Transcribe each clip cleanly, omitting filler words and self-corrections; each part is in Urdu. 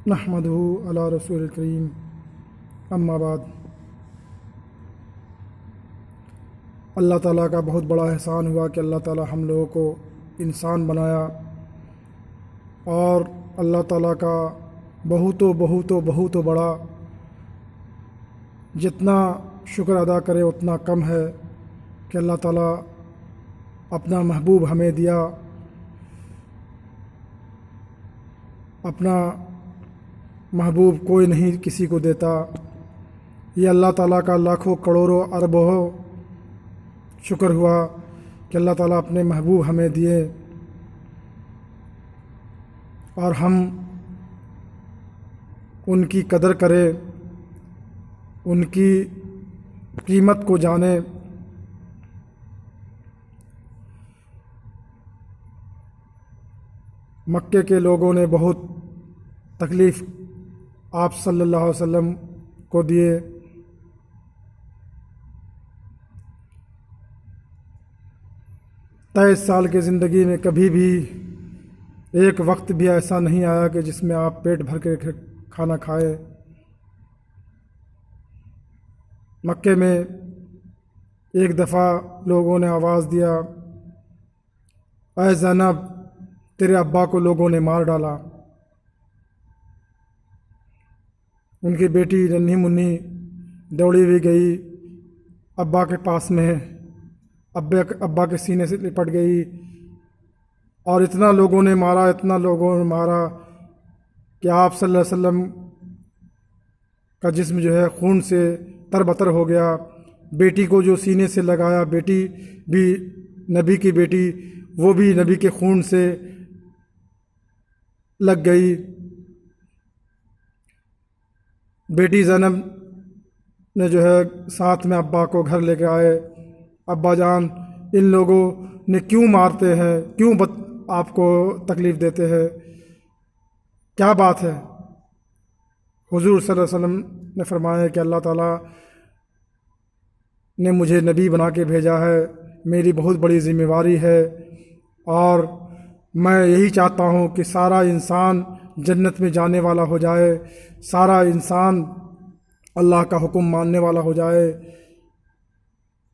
نحمدہ علی رسول الکریم اما بعد۔ اللہ تعالیٰ کا بہت بڑا احسان ہوا کہ اللہ تعالیٰ ہم لوگوں کو انسان بنایا، اور اللہ تعالیٰ کا بہت بڑا، جتنا شکر ادا کرے اتنا کم ہے کہ اللہ تعالیٰ اپنا محبوب ہمیں دیا۔ اپنا محبوب کوئی نہیں کسی کو دیتا۔ یہ اللہ تعالیٰ کا لاکھوں کروڑوں اربوں شکر ہوا کہ اللہ تعالیٰ اپنے محبوب ہمیں دیے، اور ہم ان کی قدر کریں، ان کی قیمت کو جانیں۔ مکے کے لوگوں نے بہت تکلیف آپ صلی اللہ علیہ وسلم کو دیے۔ 23 سال کی زندگی میں کبھی بھی ایک وقت بھی ایسا نہیں آیا کہ جس میں آپ پیٹ بھر کے کھانا کھائے۔ مکے میں ایک دفعہ لوگوں نے آواز دیا، اے زینب، تیرے ابا کو لوگوں نے مار ڈالا۔ ان کی بیٹی ننھی منی دوڑی ہوئی گئی ابا کے پاس میں، ابا کے سینے سے لپٹ گئی، اور اتنا لوگوں نے مارا کہ آپ صلی اللہ علیہ وسلم کا جسم جو ہے خون سے تربتر ہو گیا۔ بیٹی کو جو سینے سے لگایا، بیٹی بھی نبی کی بیٹی، وہ بھی نبی کے خون سے لگ گئی۔ بیٹی زینب نے جو ہے ساتھ میں ابا کو گھر لے کے آئے۔ ابا جان، ان لوگوں نے کیوں مارتے ہیں، کیوں آپ کو تکلیف دیتے ہیں، کیا بات ہے؟ حضور صلی اللہ علیہ وسلم نے فرمایا کہ اللہ تعالیٰ نے مجھے نبی بنا کے بھیجا ہے، میری بہت بڑی ذمہ داری ہے، اور میں یہی چاہتا ہوں کہ سارا انسان جنت میں جانے والا ہو جائے، سارا انسان اللہ کا حکم ماننے والا ہو جائے۔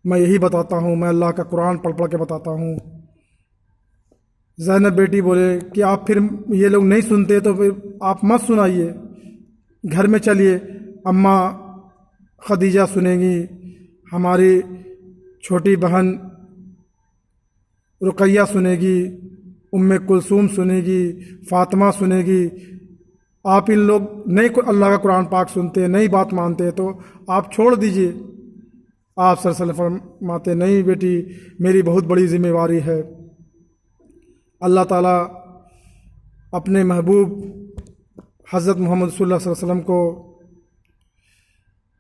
میں یہی بتاتا ہوں، میں اللہ کا قرآن پڑھ کے بتاتا ہوں۔ زینب بیٹی بولے کہ آپ پھر یہ لوگ نہیں سنتے تو پھر آپ مت سنائیے، گھر میں چلیے، اماں خدیجہ سنیں گی، ہماری چھوٹی بہن رقیہ سنے گی، کلثوم سنے گی، فاطمہ سنے گی۔ آپ ان لوگ نہیں اللہ کا قرآن پاک سنتے، نہیں بات مانتے، تو آپ چھوڑ دیجئے۔ آپ صلی اللہ علیہ وسلم فرماتے، نہیں بیٹی، میری بہت بڑی ذمہ داری ہے۔ اللہ تعالیٰ اپنے محبوب حضرت محمد صلی اللہ علیہ وسلم کو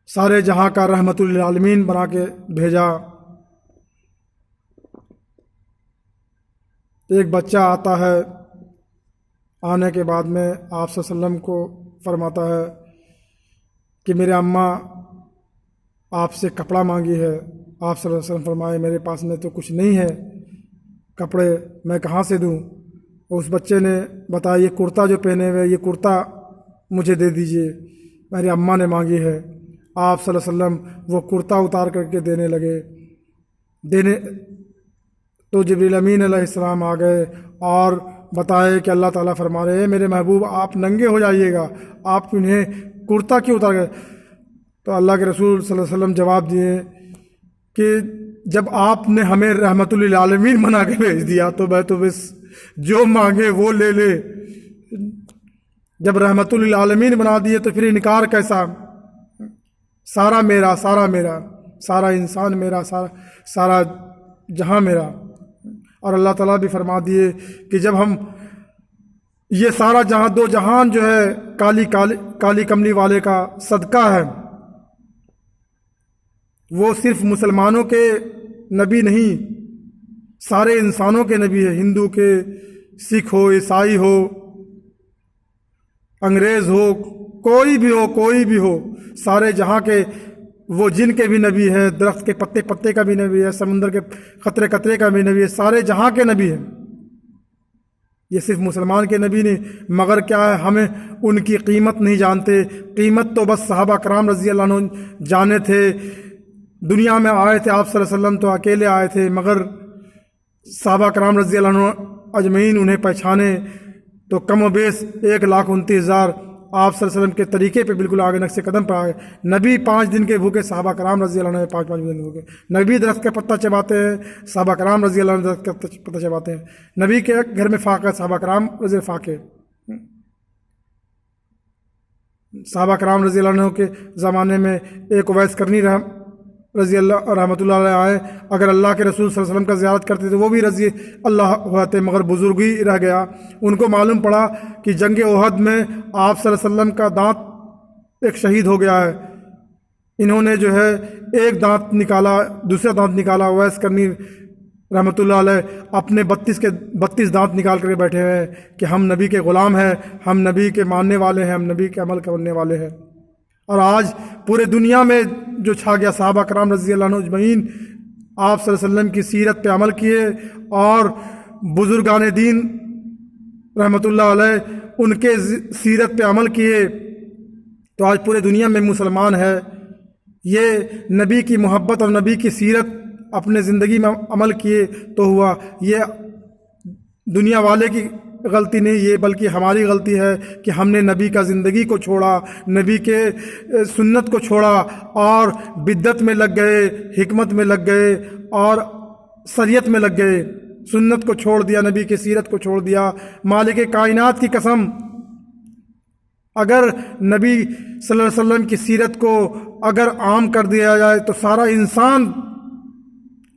سارے جہاں کا رحمت للعالمین بنا کے بھیجا۔ ایک بچہ آتا ہے، آنے کے بعد میں آپ صلی اللہ علیہ وسلم کو فرماتا ہے کہ میرے اماں آپ سے کپڑا مانگی ہے۔ آپ صلی اللہ علیہ وسلم فرمائے، میرے پاس میں تو کچھ نہیں ہے، کپڑے میں کہاں سے دوں؟ اس بچے نے بتایا، یہ کرتا جو پہنے ہوئے، یہ کرتا مجھے دے دیجئے، میری اماں نے مانگی ہے۔ آپ صلی اللہ علیہ وسلم وہ کرتا اتار کر کے دینے لگے۔ تو جبریل امین علیہ السلام آ گئے اور بتائے کہ اللہ تعالیٰ فرما رہے ہیں، میرے محبوب آپ ننگے ہو جائیے گا، آپ انہیں کرتا کیوں اتار گئے؟ تو اللہ کے رسول صلی اللہ علیہ وسلم جواب دیے کہ جب آپ نے ہمیں رحمت للعالمین بنا کے بھیج دیا تو میں تو بس جو مانگے وہ لے لے۔ جب رحمت للعالمین بنا دیے تو پھر انکار کیسا؟ سارا میرا، سارا انسان میرا، سارا جہاں میرا۔ اور اللہ تعالیٰ بھی فرما دیے کہ جب ہم یہ سارا جہاں، دو جہان جو ہے کالی کملی والے کا صدقہ ہے، وہ صرف مسلمانوں کے نبی نہیں، سارے انسانوں کے نبی ہے، ہندو کے، سکھ ہو، عیسائی ہو، انگریز ہو، کوئی بھی ہو، سارے جہاں کے وہ جن کے بھی نبی ہے، درخت کے پتے کا بھی نبی ہے، سمندر کے قطرے کا بھی نبی ہے، سارے جہاں کے نبی ہیں۔ یہ صرف مسلمان کے نبی نہیں، مگر کیا ہے ہمیں ان کی قیمت نہیں جانتے۔ قیمت تو بس صحابہ کرام رضی اللہ عنہ جانے تھے۔ دنیا میں آئے تھے آپ صلی اللہ علیہ وسلم تو اکیلے آئے تھے، مگر صحابہ کرام رضی اللہ عنہ اجمعین انہیں پہچانے تو کم و بیش 1,29,000 آپ صلی اللہ علیہ وسلم کے طریقے پہ بالکل آگے نقش قدم پر آگے۔ نبی 5 دن کے بھوکے، صحابہ کرام رضی اللہ عنہ 5 دن کے بھوکے۔ نبی درخت کا پتہ چباتے ہیں، صحابہ کرام رضی اللہ عنہ درخت کا پتہ چباتے ہیں۔ نبی کے گھر میں فاقہ، صحابہ کرام رضی اللہ فاقے۔ صحابہ کرام رضی اللہ عنہ کے زمانے میں ایک اویس کرنی رضی اللہ رحمۃ اللہ علیہ آئے، اگر اللہ کے رسول صلی اللہ علیہ وسلم کا زیارت کرتے تھے وہ بھی رضی اللہ ہوتے، مگر بزرگی رہ گیا۔ ان کو معلوم پڑا کہ جنگ احد میں آپ صلی اللہ علیہ وسلم کا دانت ایک شہید ہو گیا ہے۔ انہوں نے جو ہے ایک دانت نکالا، دوسرا دانت نکالا۔ اویس کرنی رحمۃ اللہ علیہ اپنے 32 دانت نکال کر بیٹھے ہوئے ہیں کہ ہم نبی کے غلام ہیں، ہم نبی کے ماننے والے ہیں، ہم نبی کے عمل کرنے والے ہیں۔ اور آج پورے دنیا میں جو چھا گیا، صحابہ کرام رضی اللہ عنہ اجمعین آپ صلی اللہ علیہ وسلم کی سیرت پہ عمل کیے اور بزرگان دین رحمۃ اللہ علیہ ان کے سیرت پہ عمل کیے، تو آج پورے دنیا میں مسلمان ہے۔ یہ نبی کی محبت اور نبی کی سیرت اپنے زندگی میں عمل کیے تو ہوا۔ یہ دنیا والے کی غلطی نہیں، یہ بلکہ ہماری غلطی ہے کہ ہم نے نبی کا زندگی کو چھوڑا، نبی کے سنت کو چھوڑا اور بدعت میں لگ گئے، حکمت میں لگ گئے اور شریعت میں لگ گئے۔ سنت کو چھوڑ دیا، نبی کی سیرت کو چھوڑ دیا۔ مالک کائنات کی قسم، اگر نبی صلی اللہ علیہ وسلم کی سیرت کو اگر عام کر دیا جائے تو سارا انسان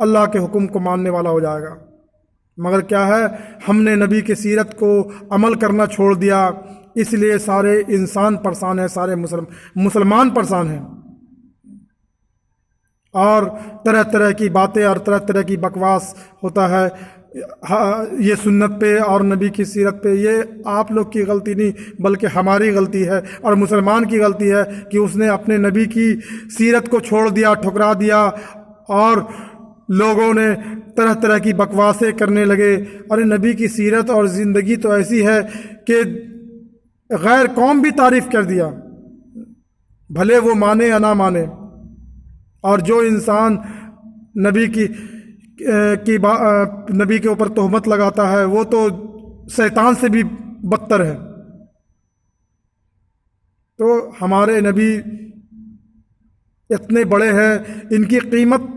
اللہ کے حکم کو ماننے والا ہو جائے گا، مگر کیا ہے ہم نے نبی کی سیرت کو عمل کرنا چھوڑ دیا، اس لیے سارے انسان پریشان ہیں، سارے مسلمان پریشان ہیں، اور طرح طرح کی باتیں اور طرح طرح کی بکواس ہوتا ہے یہ سنت پہ اور نبی کی سیرت پہ۔ یہ آپ لوگ کی غلطی نہیں بلکہ ہماری غلطی ہے اور مسلمان کی غلطی ہے کہ اس نے اپنے نبی کی سیرت کو چھوڑ دیا، ٹھکرا دیا، اور لوگوں نے طرح طرح کی بکواسیں کرنے لگے۔ ارے نبی کی سیرت اور زندگی تو ایسی ہے کہ غیر قوم بھی تعریف کر دیا، بھلے وہ مانے یا نہ مانے۔ اور جو انسان نبی نبی کے اوپر تہمت لگاتا ہے وہ تو شیطان سے بھی بدتر ہے۔ تو ہمارے نبی اتنے بڑے ہیں، ان کی قیمت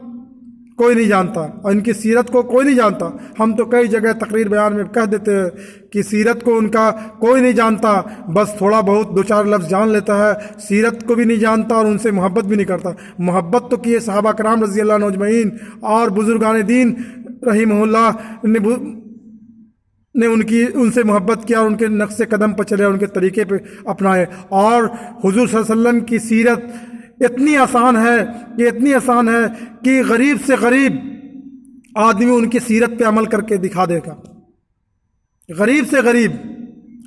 کوئی نہیں جانتا اور ان کی سیرت کو کوئی نہیں جانتا۔ ہم تو کئی جگہ تقریر بیان میں کہہ دیتے ہیں کہ سیرت کو ان کا کوئی نہیں جانتا، بس تھوڑا بہت 2-4 لفظ جان لیتا ہے، سیرت کو بھی نہیں جانتا اور ان سے محبت بھی نہیں کرتا۔ محبت تو کیے صحابہ کرام رضی اللہ عنہ اجمعین اور بزرگان دین رحمہ اللہ نے ان سے محبت کیا اور ان کے نقش قدم پر چلے، ان کے طریقے پہ اپنائے۔ اور حضور صلی اللہ علیہ وسلم کی سیرت اتنی آسان ہے کہ غریب سے غریب آدمی ان کی سیرت پہ عمل کر کے دکھا دے گا۔ غریب سے غریب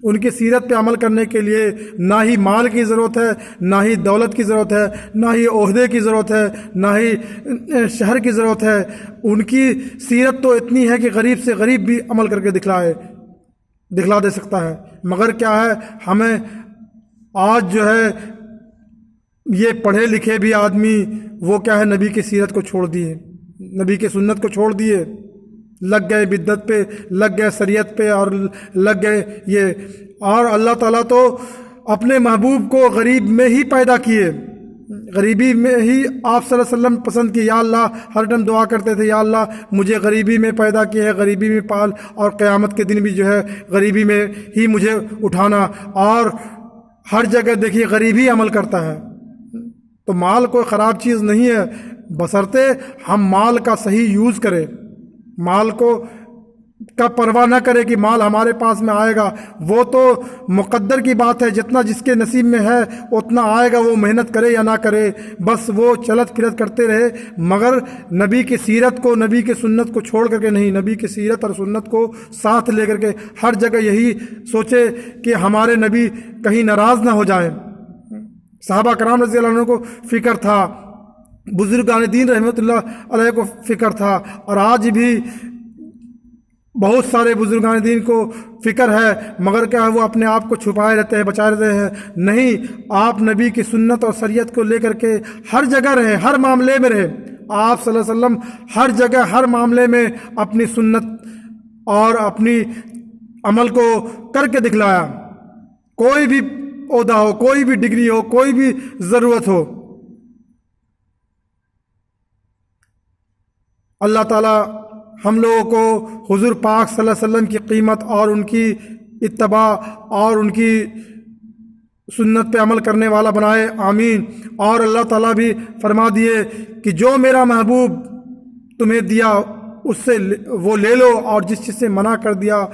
ان کی سیرت پہ عمل کرنے کے لیے نہ ہی مال کی ضرورت ہے، نہ ہی دولت کی ضرورت ہے، نہ ہی عہدے کی ضرورت ہے، نہ ہی شہر کی ضرورت ہے۔ ان کی سیرت تو اتنی ہے کہ غریب سے غریب بھی عمل کر کے دکھلا دے سکتا ہے۔ مگر کیا ہے، ہمیں آج جو ہے یہ پڑھے لکھے بھی آدمی وہ کیا ہے نبی کی سیرت کو چھوڑ دیے، نبی کی سنت کو چھوڑ دیے، لگ گئے بدعت پہ، لگ گئے شریعت پہ اور لگ گئے یہ۔ اور اللہ تعالیٰ تو اپنے محبوب کو غریب میں ہی پیدا کیے، غریبی میں ہی آپ صلی اللہ علیہ وسلم پسند کیے۔ یا اللہ، ہر ٹائم دعا کرتے تھے، یا اللہ مجھے غریبی میں پیدا کیے ہے، غریبی میں پال، اور قیامت کے دن بھی جو ہے غریبی میں ہی مجھے اٹھانا۔ اور ہر جگہ دیکھیے غریبی عمل کرتا ہے، تو مال کوئی خراب چیز نہیں ہے، بشرطے ہم مال کا صحیح یوز کریں، مال کا پرواہ نہ کرے کہ مال ہمارے پاس میں آئے گا، وہ تو مقدر کی بات ہے، جتنا جس کے نصیب میں ہے اتنا آئے گا، وہ محنت کرے یا نہ کرے، بس وہ چلت پھرت کرتے رہے، مگر نبی کی سیرت کو، نبی کی سنت کو چھوڑ کر کے نہیں، نبی کی سیرت اور سنت کو ساتھ لے کر کے ہر جگہ یہی سوچے کہ ہمارے نبی کہیں ناراض نہ ہو جائیں۔ صحابہ کرام رضی اللہ عنہ کو فکر تھا، بزرگان دین رحمۃ اللہ علیہ کو فکر تھا، اور آج بھی بہت سارے بزرگان دین کو فکر ہے، مگر کیا ہے وہ اپنے آپ کو چھپائے رہتے ہیں، بچائے رہتے ہیں۔ نہیں، آپ نبی کی سنت اور شریعت کو لے کر کے ہر جگہ رہے، ہر معاملے میں رہے۔ آپ صلی اللہ علیہ وسلم ہر جگہ ہر معاملے میں اپنی سنت اور اپنی عمل کو کر کے دکھلایا، کوئی بھی عہدہ ہو، کوئی بھی ڈگری ہو، کوئی بھی ضرورت ہو۔ اللہ تعالیٰ ہم لوگوں کو حضور پاک صلی اللہ علیہ وسلم کی قیمت اور ان کی اتباع اور ان کی سنت پہ عمل کرنے والا بنائے، آمین۔ اور اللہ تعالیٰ بھی فرما دیے کہ جو میرا محبوب تمہیں دیا اس سے وہ لے لو، اور جس چیز سے منع کر دیا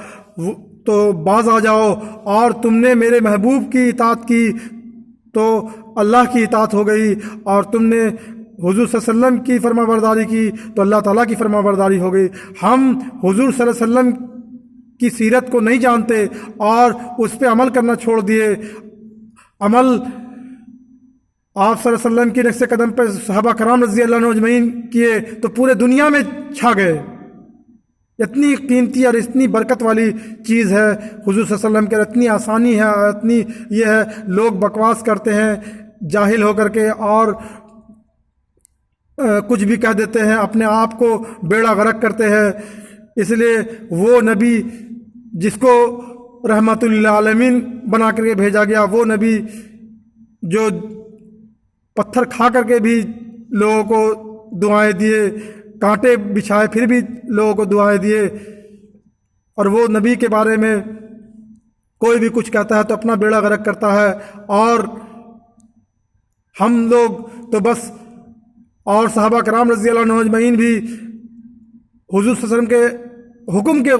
تو باز آ جاؤ۔ اور تم نے میرے محبوب کی اطاعت کی تو اللہ کی اطاعت ہو گئی، اور تم نے حضور صلی اللہ علیہ وسلم کی فرما برداری کی تو اللہ تعالیٰ کی فرما برداری ہو گئی۔ ہم حضور صلی اللہ علیہ وسلم کی سیرت کو نہیں جانتے اور اس پہ عمل کرنا چھوڑ دیے۔ عمل آپ صلی اللہ علیہ وسلم کی نقش قدم پہ صحابہ کرام رضی اللہ عنہ اجمعین کیے تو پورے دنیا میں چھا گئے۔ اتنی قیمتی اور اتنی برکت والی چیز ہے حضور صلی اللہ علیہ وسلم کے، اتنی آسانی ہے اور اتنی یہ ہے۔ لوگ بکواس کرتے ہیں جاہل ہو کر کے اور کچھ بھی کہہ دیتے ہیں، اپنے آپ کو بیڑا غرق کرتے ہیں۔ اس لیے وہ نبی جس کو رحمت للعالمین بنا کر کے بھیجا گیا، وہ نبی جو پتھر کھا کر کے بھی لوگوں کو دعائیں دیے، کانٹے بچھائے پھر بھی لوگوں کو دعائیں دیے، اور وہ نبی کے بارے میں کوئی بھی کچھ کہتا ہے تو اپنا بیڑا غرق کرتا ہے۔ اور ہم لوگ تو بس، اور صحابہ کرام رضی اللہ عنہ اجمعین بھی حضور صلی اللہ علیہ وسلم کے حکم کے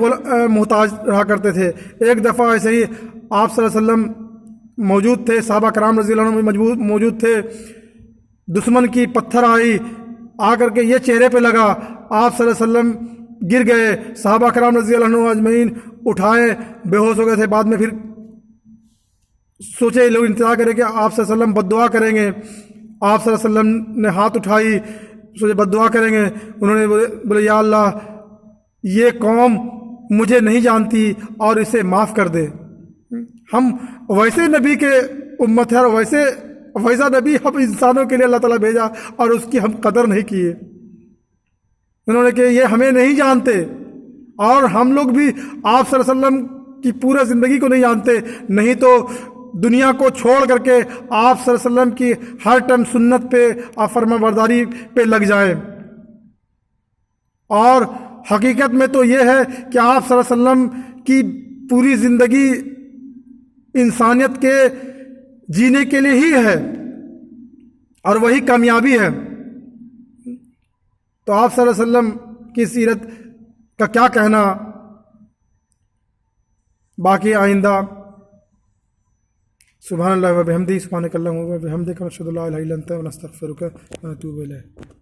محتاج رہا کرتے تھے۔ ایک دفعہ ایسے ہی آپ صلی اللہ علیہ وسلم موجود تھے، صحابہ کرام رضی اللہ عنہ موجود تھے، دشمن کی پتھر آئی، آ کر کے یہ چہرے پہ لگا، آپ صلی اللہ علیہ وسلم گر گئے، صحابہ کرام رضی اللہ عنہ اجمعین اٹھائے، بے ہوش ہو گئے تھے۔ بعد میں پھر سوچے لوگ انتظار کریں کہ آپ صلی اللہ علیہ وسلم بد دعا کریں گے، آپ صلی اللہ علیہ وسلم نے ہاتھ اٹھائی، سوچے بد دعا کریں گے، انہوں نے بولے یا اللہ یہ قوم مجھے نہیں جانتی اور اسے معاف کر دے۔ ہم ویسے نبی کے امت ہے اور ویسا نبی ہم انسانوں کے لیے اللہ تعالیٰ بھیجا اور اس کی ہم قدر نہیں کیے۔ انہوں نے کہ یہ ہمیں نہیں جانتے، اور ہم لوگ بھی آپ صلی اللہ علیہ وسلم کی پورے زندگی کو نہیں جانتے، نہیں تو دنیا کو چھوڑ کر کے آپ صلی اللہ علیہ وسلم کی ہر ٹائم سنت پہ اور فرما برداری پہ لگ جائیں۔ اور حقیقت میں تو یہ ہے کہ آپ صلی اللہ علیہ وسلم کی پوری زندگی انسانیت کے جینے کے لیے ہی ہے اور وہی کامیابی ہے۔ تو آپ صلی اللہ علیہ وسلم کی سیرت کا کیا کہنا، باقی آئندہ سبحان اللہ و بحمدہ، سبحانک اللہم و بحمدک، نشہد ان لا الہ الا انت نستغفرک و نتوب الیک۔